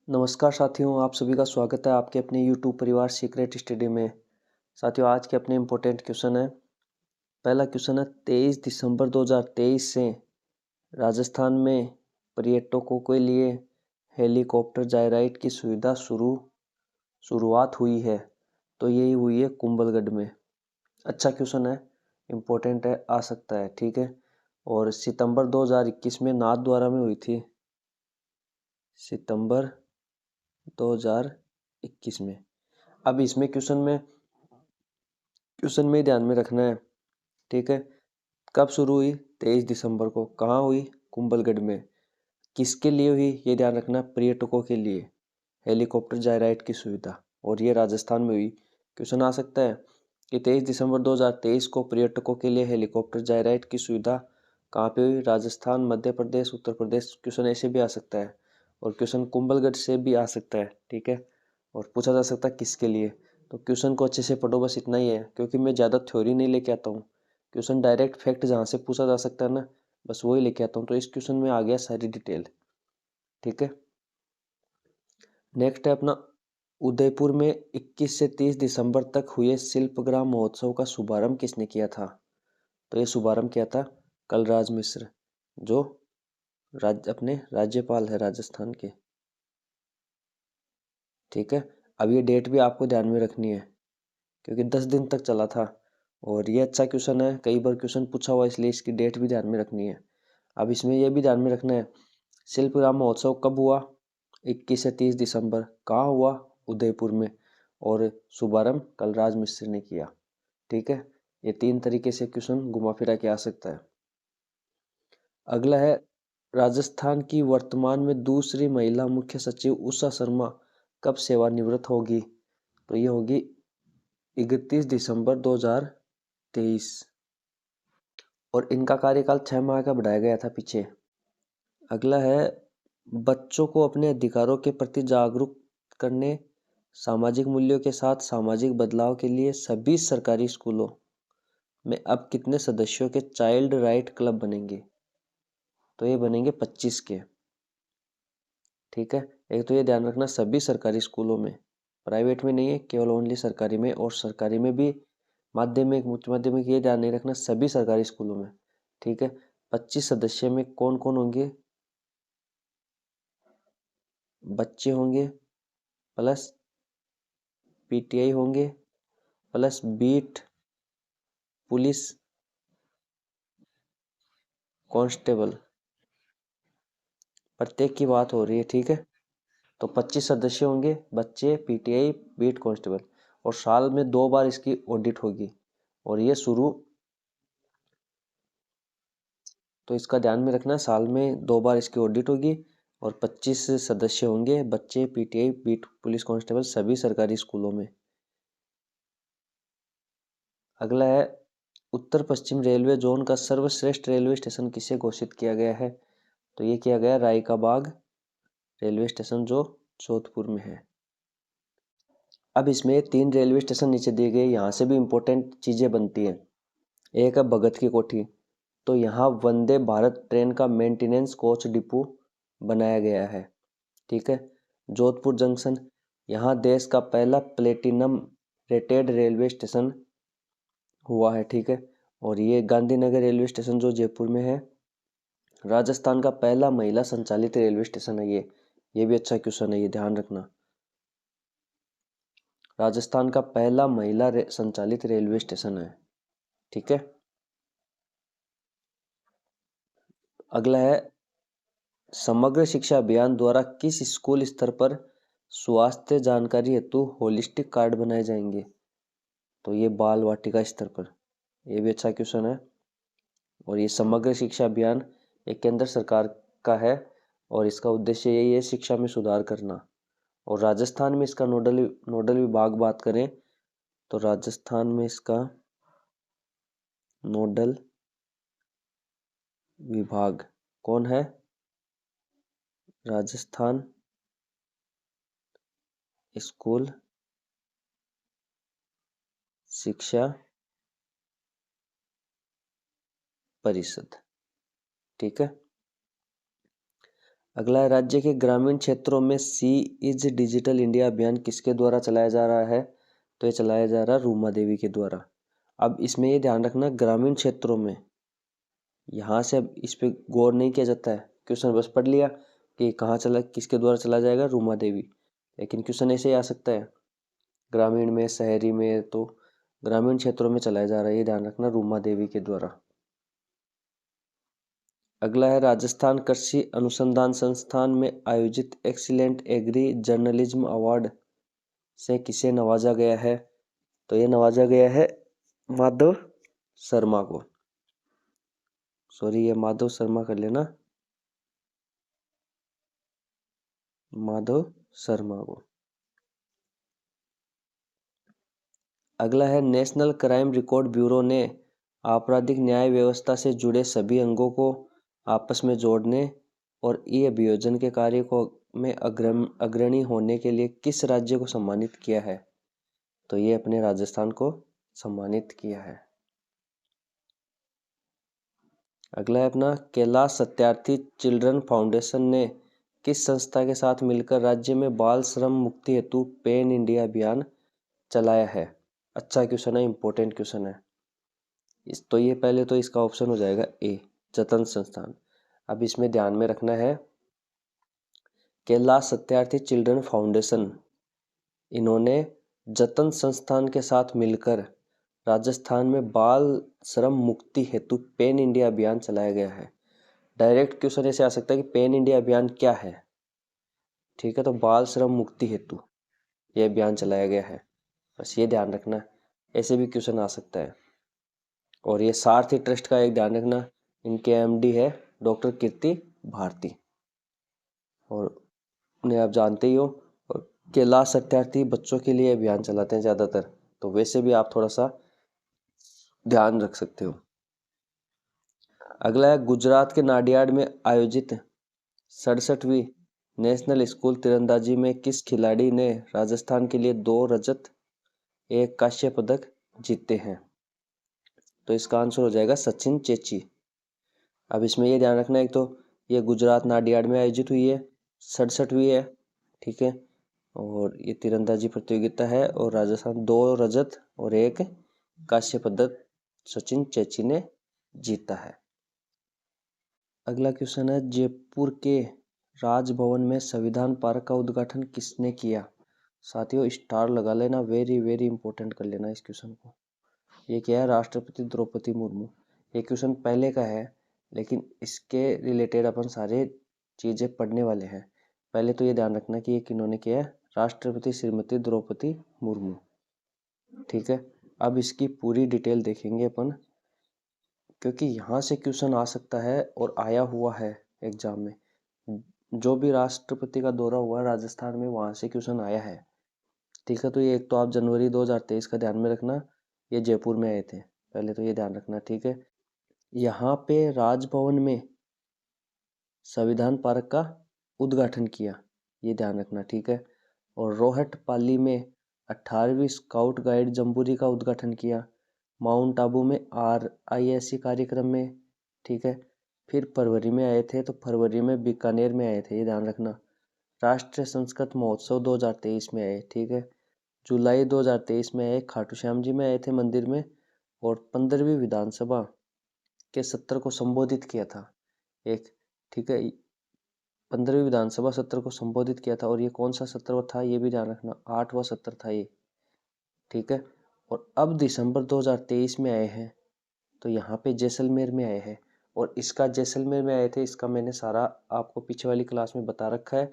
नमस्कार साथियों, आप सभी का स्वागत है आपके अपने YouTube परिवार सीक्रेट स्टडी में। साथियों, आज के अपने इम्पोर्टेंट क्वेश्चन है। पहला क्वेश्चन है, 23 दिसंबर 2023 से राजस्थान में पर्यटकों के लिए हेलीकॉप्टर जायराइड की सुविधा शुरुआत हुई है। तो यही हुई है कुंभलगढ़ में। अच्छा क्वेश्चन है, इम्पोर्टेंट है, आ सकता है, ठीक है। और सितंबर 2021 में नाथद्वारा में हुई थी। सितंबर 2021 में। अब इसमें क्वेश्चन में ही ध्यान में रखना है, ठीक है। कब शुरू हुई? 23 दिसंबर को। कहाँ हुई? कुंभलगढ़ में। किसके लिए हुई? ये ध्यान रखना, पर्यटकों के लिए हेलीकॉप्टर जायराइड की सुविधा, और ये राजस्थान में हुई। क्वेश्चन आ सकता है कि 23 दिसंबर 2023 को पर्यटकों के लिए हेलीकॉप्टर जायराइड की सुविधा कहाँ पे हुई? राजस्थान, मध्य प्रदेश, उत्तर प्रदेश। क्वेश्चन ऐसे भी आ सकता है, और क्वेश्चन कुंभलगढ़ से भी आ सकता है, ठीक है। और पूछा जा सकता है किसके लिए। तो क्वेश्चन को अच्छे से पढ़ो, बस इतना ही है, क्योंकि मैं ज़्यादा थ्योरी नहीं लेके आता हूँ। क्वेश्चन डायरेक्ट फैक्ट जहाँ से पूछा जा सकता है ना, बस वही लेके आता हूँ। तो इस क्वेश्चन में आ गया सारी डिटेल, ठीक है। नेक्स्ट है अपना, उदयपुर में 21 से 30 दिसंबर तक हुए शिल्पग्राम महोत्सव का शुभारंभ किसने किया था? तो ये शुभारंभ किया था कलराज मिश्र, जो अपने राज्यपाल है राजस्थान के, ठीक है। अब ये डेट भी आपको ध्यान में रखनी है, क्योंकि 10 दिन तक चला था। और ये अच्छा क्वेश्चन है, कई बार क्वेश्चन पूछा हुआ, इसलिए इसकी डेट भी ध्यान में रखनी है। अब इसमें यह भी ध्यान में रखना है, शिल्पग्राम महोत्सव कब हुआ? 21 से 30 दिसंबर। कहाँ हुआ? उदयपुर में। और शुभारंभ कलराज मिश्र ने किया, ठीक है। ये तीन तरीके से क्वेश्चन घुमा फिरा के आ सकता है। अगला है, राजस्थान की वर्तमान में दूसरी महिला मुख्य सचिव उषा शर्मा कब सेवानिवृत्त होगी? तो ये होगी 31 दिसंबर 2023। और इनका कार्यकाल 6 माह का बढ़ाया गया था पीछे। अगला है, बच्चों को अपने अधिकारों के प्रति जागरूक करने, सामाजिक मूल्यों के साथ सामाजिक बदलाव के लिए सभी सरकारी स्कूलों में अब कितने सदस्यों के चाइल्ड राइट क्लब बनेंगे? तो ये बनेंगे 25 के, ठीक है। एक तो ये ध्यान रखना, सभी सरकारी स्कूलों में, प्राइवेट में नहीं है, केवल ओनली सरकारी में। और सरकारी में भी माध्यमिक, उच्च माध्यमिक, ये ध्यान नहीं रखना, सभी सरकारी स्कूलों में, ठीक है। 25 सदस्य में कौन कौन होंगे? बच्चे होंगे, प्लस पीटीआई होंगे, प्लस बीट पुलिस कांस्टेबल, प्रत्येक की बात हो रही है, ठीक है। तो 25 सदस्य होंगे, बच्चे, पीटीआई, बीट कांस्टेबल। और साल में 2 बार इसकी ऑडिट होगी। और ये शुरू, तो इसका ध्यान में रखना, साल में 2 बार इसकी ऑडिट होगी। और 25 सदस्य होंगे, बच्चे, पीटीआई, बीट पुलिस कांस्टेबल, सभी सरकारी स्कूलों में। अगला है, उत्तर पश्चिम रेलवे जोन का सर्वश्रेष्ठ रेलवे स्टेशन किसे घोषित किया गया है? तो ये किया गया राय का बाग रेलवे स्टेशन, जो जोधपुर में है। अब इसमें 3 रेलवे स्टेशन नीचे दिए गए, यहाँ से भी इंपॉर्टेंट चीजें बनती हैं। एक है भगत की कोठी, तो यहाँ वंदे भारत ट्रेन का मेंटेनेंस कोच डिपो बनाया गया है, ठीक है। जोधपुर जंक्शन, यहाँ देश का पहला प्लेटिनम रेटेड रेलवे स्टेशन हुआ है, ठीक है। और ये गांधीनगर रेलवे स्टेशन, जो जयपुर में है, राजस्थान का पहला महिला संचालित रेलवे स्टेशन है ये भी अच्छा क्वेश्चन है, ये ध्यान रखना। राजस्थान का पहला महिला संचालित रेलवे स्टेशन है, ठीक है। अगला है, समग्र शिक्षा अभियान द्वारा किस स्कूल स्तर पर स्वास्थ्य जानकारी हेतु होलिस्टिक कार्ड बनाए जाएंगे? तो ये बाल वाटिका स्तर पर। ये भी अच्छा क्वेश्चन है। और ये समग्र शिक्षा अभियान एक केंद्र सरकार का है, और इसका उद्देश्य यही है, शिक्षा में सुधार करना। और राजस्थान में इसका नोडल विभाग बात करें, तो राजस्थान में इसका नोडल विभाग कौन है? राजस्थान स्कूल शिक्षा परिषद, ठीक है। अगला है, राज्य के ग्रामीण क्षेत्रों में सी इज डिजिटल इंडिया अभियान किसके द्वारा चलाया जा रहा है? तो ये चलाया जा रहा है रूमा देवी के द्वारा। अब इसमें ये ध्यान रखना, ग्रामीण क्षेत्रों में, यहाँ से अब इस पे गौर नहीं किया जाता है। क्वेश्चन बस पढ़ लिया कि कहाँ चला, किसके द्वारा चला जाएगा, रूमा देवी। लेकिन क्वेश्चन ऐसे ही आ सकता है, ग्रामीण में, शहरी में, तो ग्रामीण क्षेत्रों में चलाया जा रहा है, ये ध्यान रखना, रूमा देवी के द्वारा। अगला है, राजस्थान कृषि अनुसंधान संस्थान में आयोजित एक्सीलेंट एग्री जर्नलिज्म अवार्ड से किसे नवाजा गया है? तो ये नवाजा गया है माधव शर्मा को। सॉरी, ये माधव शर्मा कर लेना, माधव शर्मा को। अगला है, नेशनल क्राइम रिकॉर्ड ब्यूरो ने आपराधिक न्याय व्यवस्था से जुड़े सभी अंगों को आपस में जोड़ने और ई अभियोजन के कार्य को में अग्रणी होने के लिए किस राज्य को सम्मानित किया है? तो ये अपने राजस्थान को सम्मानित किया है। अगला है अपना, कैलाश सत्यार्थी चिल्ड्रन फाउंडेशन ने किस संस्था के साथ मिलकर राज्य में बाल श्रम मुक्ति हेतु पेन इंडिया अभियान चलाया है? अच्छा क्वेश्चन है, इंपॉर्टेंट क्वेश्चन है। तो ये पहले तो इसका ऑप्शन हो जाएगा ए, जतन संस्थान। अब इसमें ध्यान में रखना है, कैलाश सत्यार्थी चिल्ड्रन फाउंडेशन, इन्होंने जतन संस्थान के साथ मिलकर राजस्थान में बाल श्रम मुक्ति हेतु पेन इंडिया अभियान चलाया गया है। डायरेक्ट क्वेश्चन ऐसे आ सकता है कि पेन इंडिया अभियान क्या है? ठीक है, तो बाल श्रम मुक्ति हेतु ये अभियान चलाया गया है, बस ये ध्यान रखना। ऐसे भी क्वेश्चन आ सकता है। और ये सारथी ट्रस्ट का एक ध्यान रखना, इनके एमडी है डॉक्टर कीर्ति भारती, और उन्हें आप जानते ही हो। और कैलाश सत्यार्थी बच्चों के लिए अभियान चलाते हैं ज़्यादातर, तो वैसे भी आप थोड़ा सा ध्यान रख सकते हो। अगला है, गुजरात के नाडियाड में आयोजित 67वीं नेशनल स्कूल तीरंदाजी में किस खिलाड़ी ने राजस्थान के लिए 2 रजत 1 कांस्य पदक जीते हैं? तो इसका आंसर हो जाएगा सचिन चेची। अब इसमें ये ध्यान रखना है, एक तो ये गुजरात नाडियाड में आयोजित हुई है, 67वीं है, ठीक है, और ये तीरंदाजी प्रतियोगिता है, और राजस्थान 2 रजत और 1 कांस्य पदक सचिन चेची ने जीता है। अगला क्वेश्चन है, जयपुर के राजभवन में संविधान पार्क का उद्घाटन किसने किया? साथियों स्टार लगा लेना, वेरी वेरी इंपॉर्टेंट कर लेना इस क्वेश्चन को। ये क्या है? राष्ट्रपति द्रौपदी मुर्मू। ये क्वेश्चन पहले का है, लेकिन इसके रिलेटेड अपन सारे चीज़ें पढ़ने वाले हैं। पहले तो ये ध्यान रखना कि ये किन्होंने किया है, राष्ट्रपति श्रीमती द्रौपदी मुर्मू, ठीक है। अब इसकी पूरी डिटेल देखेंगे अपन, क्योंकि यहाँ से क्वेश्चन आ सकता है और आया हुआ है एग्जाम में। जो भी राष्ट्रपति का दौरा हुआ है राजस्थान में, वहाँ से क्वेश्चन आया है, ठीक है। तो ये एक तो आप जनवरी 2023 का ध्यान में रखना, ये जयपुर में आए थे, पहले तो ये ध्यान रखना, ठीक है। यहाँ पे राजभवन में संविधान पार्क का उद्घाटन किया, ये ध्यान रखना, ठीक है। और रोहट पाली में 18वीं स्काउट गाइड जम्बूरी का उद्घाटन किया, माउंट आबू में RISC कार्यक्रम में, ठीक है। फिर फरवरी में आए थे, तो फरवरी में बीकानेर में आए थे, ये ध्यान रखना। राष्ट्रीय संस्कृत महोत्सव 2023 में आए, ठीक है। जुलाई 2023 में आए, खाटू श्याम जी में आए थे मंदिर में, और 15वीं विधानसभा के सत्र को संबोधित किया था एक, ठीक है। 15वीं विधानसभा सत्र को संबोधित किया था, और ये कौन सा सत्र था ये भी ध्यान रखना, 8वां सत्र था ये, ठीक है। और अब दिसंबर 2023 में आए हैं, तो यहाँ पे जैसलमेर में आए हैं, और इसका जैसलमेर में आए थे, इसका मैंने सारा आपको पीछे वाली क्लास में बता रखा है,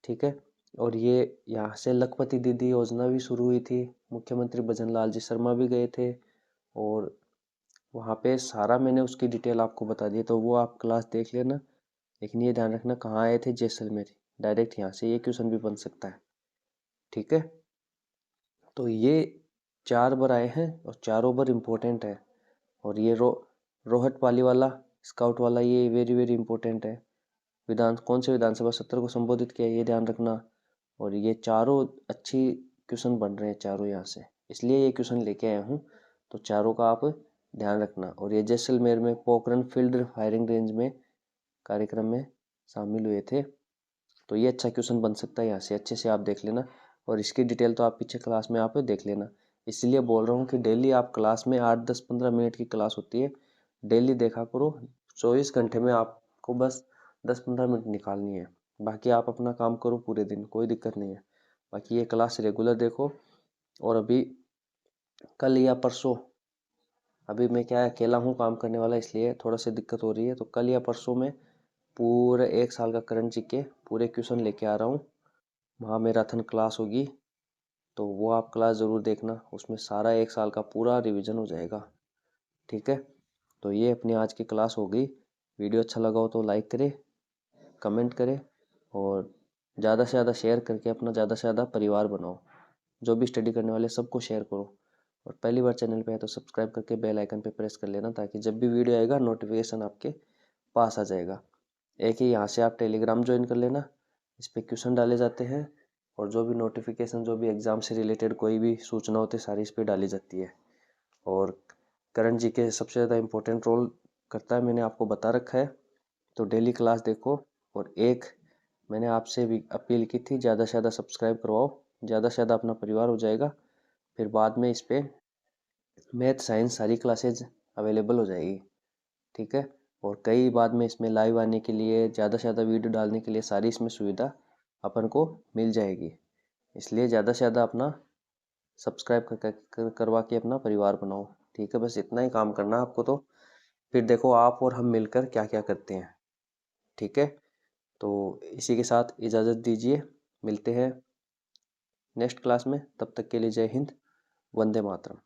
ठीक है। और ये यहाँ से लखपति दीदी योजना भी शुरू हुई थी, मुख्यमंत्री भजन लाल जी शर्मा भी गए थे, और वहाँ पे सारा मैंने उसकी डिटेल आपको बता दी, तो वो आप क्लास देख लेना। लेकिन ये ध्यान रखना कहाँ आए थे, जैसलमेर, डायरेक्ट यहाँ से ये क्वेश्चन भी बन सकता है, ठीक है। तो ये 4 बार आए हैं, और चारों बार इम्पोर्टेंट है। और ये रोहट पाली वाला स्काउट वाला, ये वेरी वेरी इंपॉर्टेंट है। कौन से विधानसभा सत्र को संबोधित किया, ये ध्यान रखना। और ये चारों अच्छी क्वेश्चन बन रहे हैं चारों यहाँ से, इसलिए ये क्वेश्चन लेके आया हूँ, तो चारों का आप ध्यान रखना। और ये जैसलमेर में पोखरण फील्ड फायरिंग रेंज में कार्यक्रम में शामिल हुए थे। तो ये अच्छा क्वेश्चन बन सकता है, यहाँ से अच्छे से आप देख लेना। और इसकी डिटेल तो आप पीछे क्लास में आप देख लेना। इसलिए बोल रहा हूँ कि डेली आप क्लास में 8-10-15 मिनट की क्लास होती है, डेली देखा करो। 24 घंटे में आपको बस 10-15 मिनट निकालनी है, बाकी आप अपना काम करो पूरे दिन, कोई दिक्कत नहीं है। बाकी ये क्लास रेगुलर देखो। और अभी कल या परसों, अभी मैं क्या है अकेला हूँ काम करने वाला, इसलिए थोड़ा सी दिक्कत हो रही है। तो कल या परसों में पूरे 1 साल का करंट जीके पूरे क्वेश्चन लेके आ रहा हूँ। वहाँ मैराथन क्लास होगी, तो वो आप क्लास ज़रूर देखना, उसमें सारा 1 साल का पूरा रिवीजन हो जाएगा। ठीक है, तो ये अपनी आज की क्लास हो गई। वीडियो अच्छा लगा हो तो लाइक करें, कमेंट करें, और ज़्यादा से ज़्यादा शेयर करके अपना ज़्यादा से ज़्यादा परिवार बनाओ। जो भी स्टडी करने वाले सबको शेयर करो। और पहली बार चैनल पे है तो सब्सक्राइब करके बेल आइकन पे प्रेस कर लेना, ताकि जब भी वीडियो आएगा नोटिफिकेशन आपके पास आ जाएगा। एक ही यहाँ से आप टेलीग्राम ज्वाइन कर लेना, इस पर क्वेश्चन डाले जाते हैं, और जो भी नोटिफिकेशन, जो भी एग्ज़ाम से रिलेटेड कोई भी सूचना होती है सारी इस पर डाली जाती है। और करंट जीके सबसे ज़्यादा इम्पोर्टेंट रोल करता है, मैंने आपको बता रखा है। तो डेली क्लास देखो। और एक मैंने आपसे भी अपील की थी, ज़्यादा से ज़्यादा सब्सक्राइब करवाओ, ज़्यादा से ज़्यादा अपना परिवार हो जाएगा। फिर बाद में इस पर मैथ साइंस सारी क्लासेज अवेलेबल हो जाएगी। ठीक है, और कई बाद में इसमें लाइव आने के लिए, ज़्यादा से ज़्यादा वीडियो डालने के लिए सारी इसमें सुविधा अपन को मिल जाएगी। इसलिए ज़्यादा से ज़्यादा अपना सब्सक्राइब करवा के अपना परिवार बनाओ। ठीक है, बस इतना ही काम करना आपको। तो फिर देखो आप और हम मिलकर क्या क्या करते हैं। ठीक है, तो इसी के साथ इजाज़त दीजिए, मिलते हैं नेक्स्ट क्लास में। तब तक के लिए जय हिंद, वंदे मातरम।